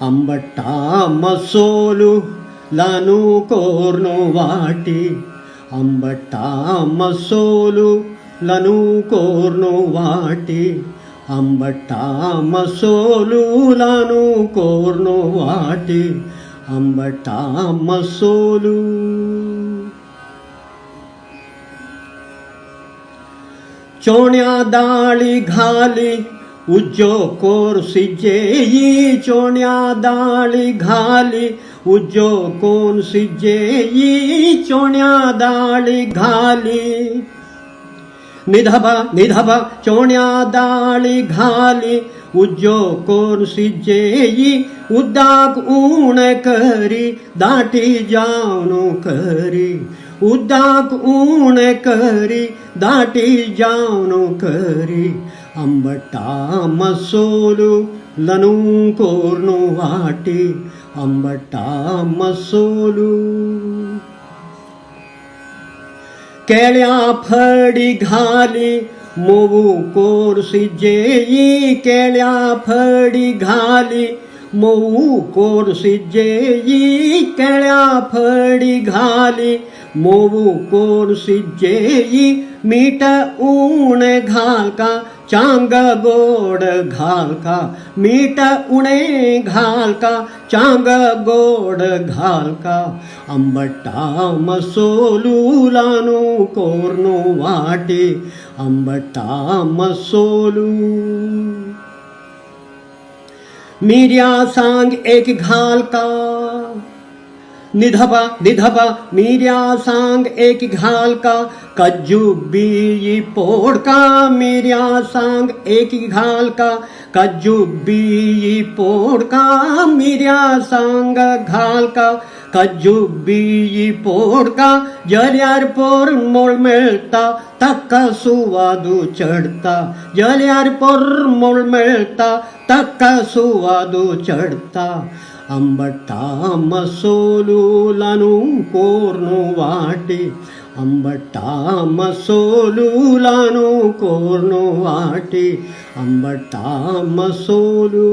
అంబట్టా మసోలు లను కోర్ను వాటి అంబట్టా మసోలు లను కోర్ను వాటి అంబట్టా మసోలు లను కోర్ను వాటి అంబట్టా మసోలు चोण्या दाळी घाली उज्जो कोर सिजेई चोण्या दाळी घाली उज्जो कोन सिजेई चोण्या दाळी घाली निधबा निधबा चोण्या दाळी घाली उज्जो कोन सिजेई उद्दाक ऊण करी दाटी जावनो करी उद्दाक ऊण करी दाटी जावनो करी अंबट्टा मसोलु లను కోర్ను వాటి अंबट्टा मसोलु केळ्या फडी घाली मोवू कोर सिजेई केळ्या फडी घाली मोवू कोर सिजेई केळ्या फडी घाली मोवू कोर सिजेई मीठ ऊण घाल का चांग गोड घाल का मीठ उणे घाल का चांग गोड घाल का अंबट्टा मसोलु లను కోర్ను వాటి अंबट्टा मसोलु मिर्या सांग एक घाल का निधबा निधबा मिर्या सांग एक घाल का कज्जू बिई पोडका मिर्या सांग एक घाल का कज्जू बिई पोडका मिर्या सांग घाल का कज्जू बिई पोडका जल्यार पोर मोळ मिळता तक्क सुवादू चढता जल्यार पोर मोळ मिळता तक्क सुवादू चढता अंबट्टा मसोलु లను కోర్ను వాటి अंबट्टा मसोलु లను కోర్ను వాటి अंबट्टा मसोलु